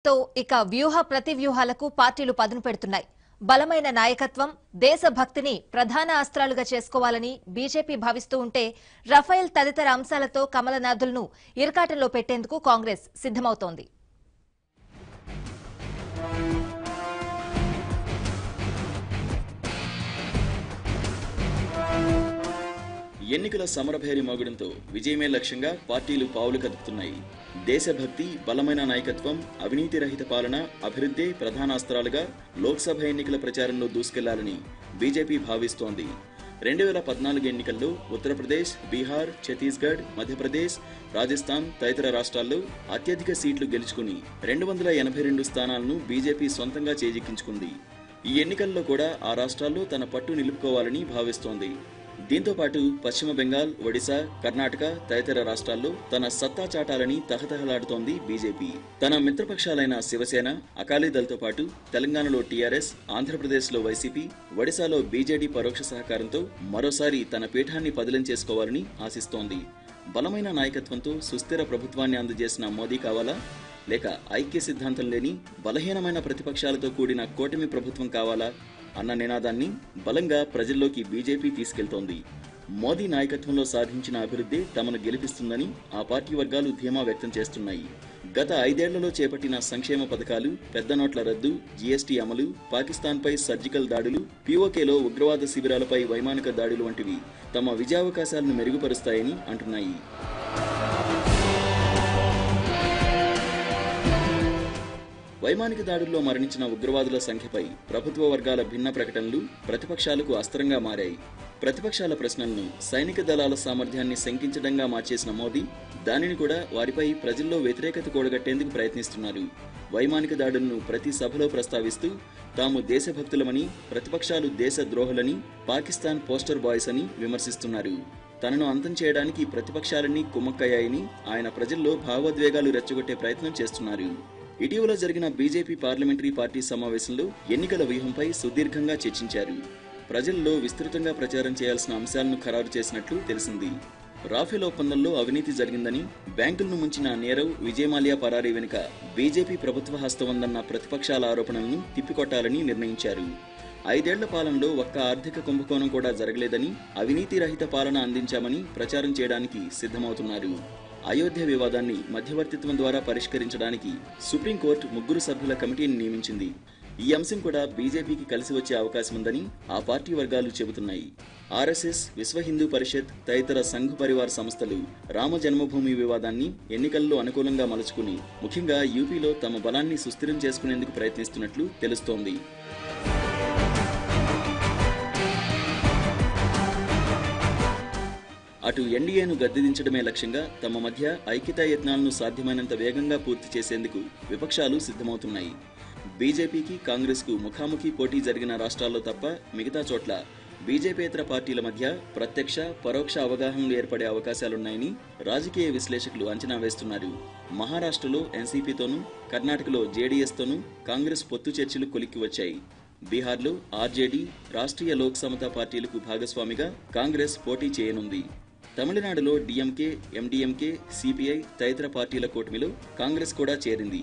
తో ఇక వ్యూహ ప్రతివ్యూహాలకు పార్టీలు పదును పెడుతున్నాయి. బలమైన నాయకత్వం, దేశభక్తిని ప్రధాన అస్త్రాలుగా చేసుకోవాలని బీజేపీ భావిస్తూ ఉంటే రఫైల్ తదితర అంశాలతో కమలనాథులను ఇరకాటంలో పెట్టేందుకు కాంగ్రెస్ సిద్ధమవుతోంది. ఎన్నికల సమరభేరి మోగడంతో విజయమే లక్ష్యంగా పార్టీలు పావులు కదుపుతున్నాయి. దేశభక్తి, బలమైన నాయకత్వం, అవినీతి రహిత పాలన, అభివృద్ధి ప్రధాన అస్త్రాలుగా లోక్సభ ఎన్నికల ప్రచారంలో దూసుకెళ్లాలని బీజేపీ భావిస్తోంది. 2014 ఎన్నికల్లో ఉత్తరప్రదేశ్, బీహార్, ఛత్తీస్గఢ్, మధ్యప్రదేశ్, రాజస్థాన్ తదితర రాష్ట్రాల్లో అత్యధిక సీట్లు గెలుచుకుని 282 స్థానాలను బీజేపీ సొంతంగా చేజిక్కించుకుంది. ఈ ఎన్నికల్లో కూడా ఆ రాష్ట్రాల్లో తన పట్టు నిలుపుకోవాలని భావిస్తోంది. దీంతో పాటు పశ్చిమ బెంగాల్, ఒడిశా, కర్ణాటక తదితర రాష్ట్రాల్లో తన సత్తా చాటాలని తహతహలాడుతోంది బీజేపీ. తన మిత్రపక్షాలైన శివసేన, అకాలీదళ్తో పాటు తెలంగాణలో టీఆర్ఎస్, ఆంధ్రప్రదేశ్లో వైసీపీ, ఒడిశాలో బీజేడీ పరోక్ష సహకారంతో మరోసారి తన పీఠాన్ని పదిలం చేసుకోవాలని ఆశిస్తోంది. బలమైన నాయకత్వంతో సుస్థిర ప్రభుత్వాన్ని అందజేసిన మోదీ కావాలా, లేక ఐక్య సిద్ధాంతం లేని బలహీనమైన ప్రతిపక్షాలతో కూడిన కూటమి ప్రభుత్వం కావాలా అన్న నినాదాన్ని బలంగా ప్రజల్లోకి బీజేపీ తీసుకెళ్తోంది. మోదీ నాయకత్వంలో సాధించిన అభివృద్ధి తమను గెలిపిస్తుందని ఆ పార్టీ వర్గాలు ధీమా వ్యక్తం చేస్తున్నాయి. గత 5 ఏళ్లలో చేపట్టిన సంక్షేమ పథకాలు, పెద్ద నోట్ల రద్దు, జీఎస్టీ అమలు, పాకిస్తాన్పై సర్జికల్ దాడులు, పీఓకేలో ఉగ్రవాద శిబిరాలపై వైమానిక దాడులు వంటివి తమ విజయావకాశాలను మెరుగుపరుస్తాయని అంటున్నాయి. వైమానిక దాడుల్లో మరణించిన ఉగ్రవాదుల సంఖ్యపై ప్రభుత్వ వర్గాల భిన్న ప్రకటనలు ప్రతిపక్షాలకు అస్త్రంగా మారాయి. ప్రతిపక్షాల ప్రశ్నలను సైనిక దళాల సామర్థ్యాన్ని శంకించడంగా మార్చేసిన మోదీ దానిని కూడా వారిపై ప్రజల్లో వ్యతిరేకత కూడగట్టేందుకు ప్రయత్నిస్తున్నారు. వైమానిక దాడులను ప్రతి సభలో ప్రస్తావిస్తూ తాము దేశభక్తులమని, ప్రతిపక్షాలు దేశ ద్రోహులని, పాకిస్తాన్ పోస్టర్ బాయ్స్ అని విమర్శిస్తున్నారు. తనను అంతం చేయడానికి ప్రతిపక్షాలన్నీ కుమ్మక్కయ్యాయని ఆయన ప్రజల్లో భావోద్వేగాలు రెచ్చగొట్టే ప్రయత్నం చేస్తున్నారు. ఇటీవల జరిగిన బీజేపీ పార్లమెంటరీ పార్టీ సమావేశంలో ఎన్నికల వ్యూహంపై సుదీర్ఘంగా చర్చించారు. ప్రజల్లో విస్తృతంగా ప్రచారం చేయాల్సిన అంశాలను ఖరారు చేసినట్లు తెలిసింది. రాఫెల్ ఒప్పందంలో అవినీతి జరిగిందని, బ్యాంకులను ముంచిన నీరవ్, విజయ్ మాల్యా పరారీ వెనుక బీజేపీ ప్రభుత్వ హస్తం ఉందన్న ప్రతిపక్షాల ఆరోపణలను తిప్పికొట్టాలని నిర్ణయించారు. 5 ఏళ్ల పాలనలో ఒక్క ఆర్థిక కుంభకోణం కూడా జరగలేదని, అవినీతి రహిత పాలన అందించామని ప్రచారం చేయడానికి సిద్ధమవుతున్నారు. అయోధ్య వివాదాన్ని మధ్యవర్తిత్వం ద్వారా పరిష్కరించడానికి సుప్రీంకోర్టు 3 సభ్యుల కమిటీని నియమించింది. ఈ అంశం కూడా బీజేపీకి కలిసి వచ్చే అవకాశం ఉందని ఆ పార్టీ వర్గాలు చెబుతున్నాయి. ఆర్ఎస్ఎస్, విశ్వ హిందూ పరిషత్ తదితర సంఘ్ పరివార్ సంస్థలు రామ జన్మభూమి వివాదాన్ని ఎన్నికల్లో అనుకూలంగా మలుచుకుని ముఖ్యంగా యూపీలో తమ బలాన్ని సుస్థిరం చేసుకునేందుకు ప్రయత్నిస్తున్నట్లు తెలుస్తోంది. అటు ఎన్డీఏను గద్దెదించడమే లక్ష్యంగా తమ మధ్య ఐక్యతా యత్నాలను సాధ్యమైనంత వేగంగా పూర్తి చేసేందుకు విపక్షాలు సిద్ధమవుతున్నాయి. బీజేపీకి, కాంగ్రెస్కు ముఖాముఖి పోటీ జరిగిన రాష్ట్రాల్లో తప్ప మిగతా చోట్ల బీజేపీయేతర పార్టీల మధ్య ప్రత్యక్ష, పరోక్ష అవగాహనలు ఏర్పడే అవకాశాలున్నాయని రాజకీయ విశ్లేషకులు అంచనా వేస్తున్నారు. మహారాష్ట్రలో ఎన్సీపీతోనూ, కర్ణాటకలో జేడీఎస్తోనూ కాంగ్రెస్ పొత్తు చర్చలు కొలిక్కి వచ్చాయి. బీహార్లో ఆర్జేడీ, రాష్ట్రీయ లోక్ సమతా పార్టీలకు భాగస్వామిగా కాంగ్రెస్ పోటీ చేయనుంది. తమిళనాడులో డీఎంకే, ఎండీఎంకే, సిపిఐ తదితర పార్టీల కూటమిలో కాంగ్రెస్ కూడా చేరింది.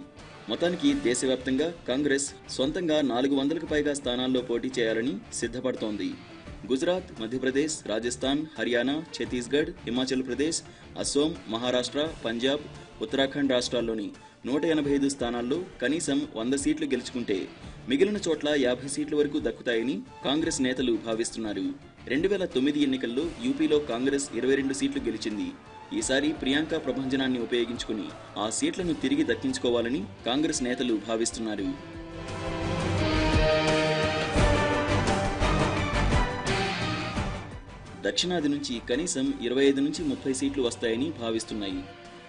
మొత్తానికి దేశవ్యాప్తంగా కాంగ్రెస్ సొంతంగా 400కు పైగా స్థానాల్లో పోటీ చేయాలని సిద్ధపడుతోంది. గుజరాత్, మధ్యప్రదేశ్, రాజస్థాన్, హర్యానా, ఛత్తీస్గఢ్, హిమాచల్ ప్రదేశ్, అస్సోం, మహారాష్ట్ర, పంజాబ్, ఉత్తరాఖండ్ రాష్ట్రాల్లోని 185 స్థానాల్లో కనీసం 100 సీట్లు గెలుచుకుంటే మిగిలిన చోట్ల 50 సీట్ల వరకు దక్కుతాయని కాంగ్రెస్ నేతలు భావిస్తున్నారు. 2009 ఎన్నికల్లో యూపీలో కాంగ్రెస్ 22 సీట్లు గెలిచింది. ఈసారి ప్రియాంక ప్రభంజనాన్ని ఉపయోగించుకుని ఆ సీట్లను తిరిగి దక్కించుకోవాలని కాంగ్రెస్ నేతలు భావిస్తున్నారు. దక్షిణాది నుంచి కనీసం 25 నుంచి 30 సీట్లు వస్తాయని భావిస్తున్నాయి.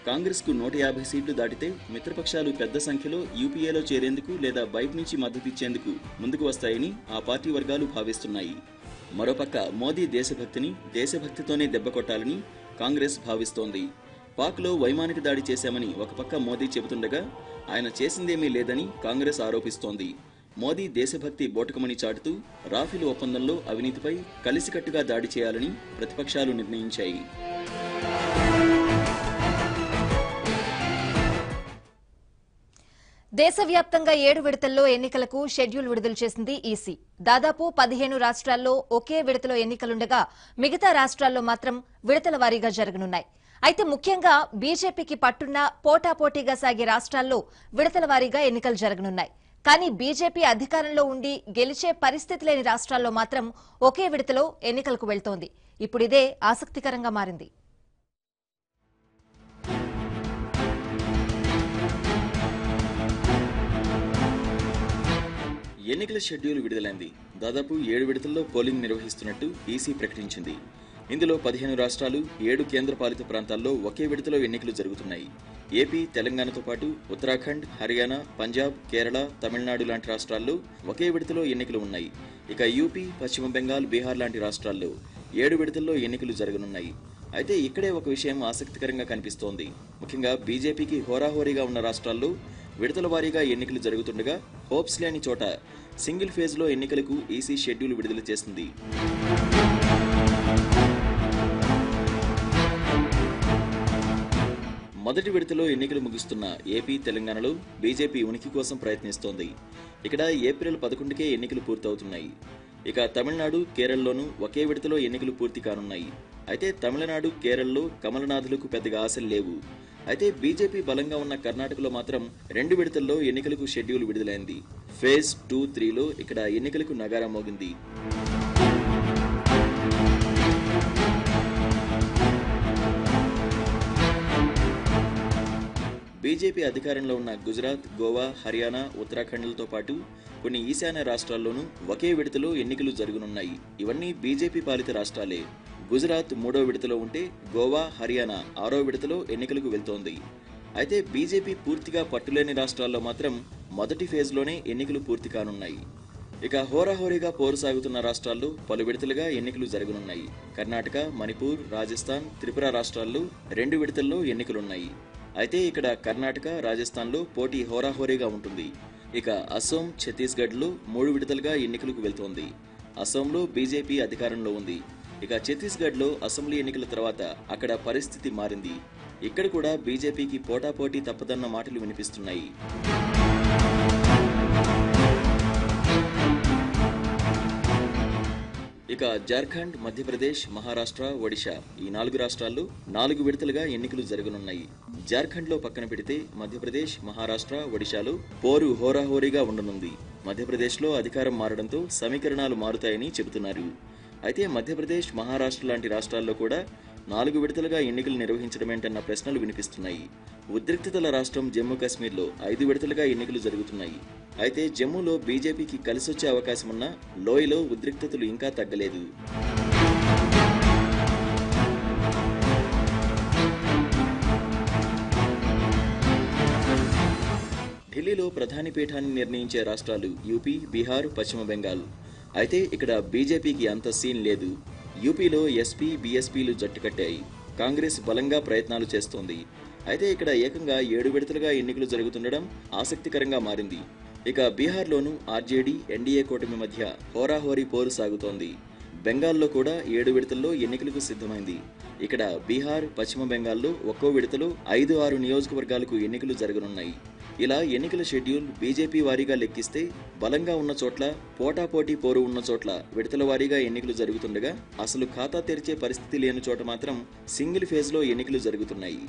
కాంగ్రెస్కు 150 సీట్లు దాటితే మిత్రపక్షాలు పెద్ద సంఖ్యలో యూపీఏలో చేరేందుకు లేదా బయట నుంచి మద్దతిచ్చేందుకు ముందుకు వస్తాయని ఆ పార్టీ వర్గాలు భావిస్తున్నాయి. మరోపక్క మోదీ దేశభక్తిని దేశభక్తితోనే దెబ్బకొట్టాలని కాంగ్రెస్ భావిస్తోంది. పాక్లో వైమానిక దాడి చేశామని ఒక పక్క మోదీ చెబుతుండగా ఆయన చేసిందేమీ లేదని కాంగ్రెస్ ఆరోపిస్తోంది. మోదీ దేశభక్తి బోటకమని చాటుతూ రాఫెల్ ఒప్పందంలో అవినీతిపై కలిసికట్టుగా దాడి చేయాలని ప్రతిపక్షాలు నిర్ణయించాయి. దేశవ్యాప్తంగా 7 విడతల్లో ఎన్నికలకు షెడ్యూల్ విడుదల చేసింది ఈసీ. దాదాపు 15 రాష్ట్రాల్లో ఒకే విడతలో ఎన్నికలుండగా మిగతా రాష్ట్రాల్లో మాత్రం విడతల వారీగా జరగనున్నాయి. అయితే ముఖ్యంగా బీజేపీకి పట్టున్న పోటాపోటీగా సాగే రాష్ట్రాల్లో విడతల వారీగా ఎన్నికలు జరగనున్నాయి. కానీ బీజేపీ అధికారంలో ఉండి గెలిచే పరిస్థితి లేని రాష్ట్రాల్లో మాత్రం ఒకే విడతలో ఎన్నికలకు వెళ్తోంది. ఇప్పుడిదే ఆసక్తికరంగా మారింది. ఎన్నికల షెడ్యూల్ విడుదలైంది. దాదాపు 7 విడతల్లో పోలింగ్ నిర్వహిస్తున్నట్టు ఈసీ ప్రకటించింది. ఇందులో 15 రాష్ట్రాలు, 7 కేంద్రపాలిత ప్రాంతాల్లో ఒకే విడతలో ఎన్నికలు జరుగుతున్నాయి. ఏపీ, తెలంగాణతో పాటు ఉత్తరాఖండ్, హర్యానా, పంజాబ్, కేరళ, తమిళనాడు లాంటి రాష్ట్రాల్లో ఒకే విడతలో ఎన్నికలు ఉన్నాయి. ఇక యూపీ, పశ్చిమ బెంగాల్, బీహార్ లాంటి రాష్ట్రాల్లో 7 విడతల్లో ఎన్నికలు జరగనున్నాయి. అయితే ఇక్కడే ఒక విషయం ఆసక్తికరంగా కనిపిస్తోంది. ముఖ్యంగా బీజేపీకి హోరాహోరీగా ఉన్న రాష్ట్రాల్లో విడతల వారీగా ఎన్నికలు జరుగుతుండగా హోప్స్ లేని చోట సింగిల్ ఫేజ్లో ఎన్నికలకు ఈసీ షెడ్యూల్ విడుదల చేసింది. మొదటి విడతలో ఎన్నికలు ముగుస్తున్న ఏపీ, తెలంగాణలో బీజేపీ ఉనికి కోసం ప్రయత్నిస్తోంది. ఇక్కడ ఏప్రిల్ 11కే ఎన్నికలు పూర్తవుతున్నాయి. ఇక తమిళనాడు, కేరళలోనూ ఒకే విడతలో ఎన్నికలు పూర్తి కానున్నాయి. అయితే తమిళనాడు, కేరళలో కమలనాథులకు పెద్దగా ఆశలు లేవు. అయితే బీజేపీ బలంగా ఉన్న కర్ణాటకలో మాత్రం 2 విడతల్లో ఎన్నికలకు షెడ్యూల్ విడుదలైంది. ఫేజ్ 2, 3లో ఇక్కడ ఎన్నికలకు నగారా మోగింది. బీజేపీ అధికారంలో ఉన్న గుజరాత్, గోవా, హర్యానా, ఉత్తరాఖండ్లతో పాటు కొన్ని ఈశాన్య రాష్ట్రాల్లోనూ ఒకే విడతలో ఎన్నికలు జరగనున్నాయి. ఇవన్నీ బీజేపీ పాలిత రాష్ట్రాలే. గుజరాత్ 3వ విడతలో ఉంటే గోవా, హర్యానా 6వ విడతలో ఎన్నికలకు వెళ్తోంది. అయితే బీజేపీ పూర్తిగా పట్టులేని రాష్ట్రాల్లో మాత్రం మొదటి ఫేజ్లోనే ఎన్నికలు పూర్తి కానున్నాయి. ఇక హోరాహోరీగా పోరు సాగుతున్న రాష్ట్రాల్లో పలు విడతలుగా ఎన్నికలు జరగనున్నాయి. కర్ణాటక, మణిపూర్, రాజస్థాన్, త్రిపుర రాష్ట్రాల్లో 2 విడతల్లో ఎన్నికలున్నాయి. అయితే ఇక్కడ కర్ణాటక, రాజస్థాన్లో పోటీ హోరాహోరీగా ఉంటుంది. ఇక అసోం, ఛత్తీస్గఢ్లో 3 విడతలుగా ఎన్నికలకు వెళ్తోంది. అసోంలో బీజేపీ అధికారంలో ఉంది. ఇక ఛత్తీస్గఢ్లో అసెంబ్లీ ఎన్నికల తర్వాత అక్కడ పరిస్థితి మారింది. ఇక్కడ కూడా బీజేపీకి పోటాపోటీ తప్పదన్న మాటలు వినిపిస్తున్నాయి. ఇక జార్ఖండ్, మధ్యప్రదేశ్, మహారాష్ట్ర, ఒడిశా ఈ 4 రాష్ట్రాల్లో 4 విడతలుగా ఎన్నికలు జరగనున్నాయి. జార్ఖండ్లో పక్కన పెడితే మధ్యప్రదేశ్, మహారాష్ట్ర, ఒడిశాలో పోరు హోరాహోరీగా ఉండనుంది. మధ్యప్రదేశ్లో అధికారం మారడంతో సమీకరణాలు మారుతాయని చెబుతున్నారు. అయితే మధ్యప్రదేశ్, మహారాష్ట్ర లాంటి రాష్ట్రాల్లో కూడా 4 విడతలుగా ఎన్నికలు నిర్వహించడమేంటన్న ప్రశ్నలు వినిపిస్తున్నాయి. ఉద్రిక్తతల రాష్ట్రం జమ్మూ కాశ్మీర్లో 5 విడతలుగా ఎన్నికలు జరుగుతున్నాయి. అయితే జమ్మూలో బీజేపీకి కలిసొచ్చే అవకాశం ఉన్న లోయలో ఉద్రిక్తతలు ఇంకా తగ్గలేదు. ఢిల్లీలో ప్రధాని పీఠాన్ని నిర్ణయించే రాష్ట్రాలు యూపీ, బీహార్, పశ్చిమ బెంగాల్. అయితే ఇక్కడ బీజేపీకి అంత సీన్ లేదు. యూపీలో ఎస్పీ, బీఎస్పీలు జట్టు కట్టాయి. కాంగ్రెస్ బలంగా ప్రయత్నాలు చేస్తోంది. అయితే ఇక్కడ ఏకంగా 7 విడతలుగా ఎన్నికలు జరుగుతుండడం ఆసక్తికరంగా మారింది. ఇక బీహార్లోనూ ఆర్జేడీ, ఎన్డీఏ కూటమి మధ్య హోరాహోరీ పోరు సాగుతోంది. బెంగాల్లో కూడా 7 విడతల్లో ఎన్నికలకు సిద్ధమైంది. ఇక్కడ బీహార్, పశ్చిమ బెంగాల్లో ఒక్కో విడతలో 5-6 నియోజకవర్గాలకు ఎన్నికలు జరగనున్నాయి. ఇలా ఎన్నికల షెడ్యూల్ బీజేపీ వారీగా లెక్కిస్తే బలంగా ఉన్న చోట్ల, పోటాపోటీ పోరు ఉన్న చోట్ల విడతల వారీగా ఎన్నికలు జరుగుతుండగా అసలు ఖాతా తెరిచే పరిస్థితి లేని చోట మాత్రం సింగిల్ ఫేజ్లో ఎన్నికలు జరుగుతున్నాయి.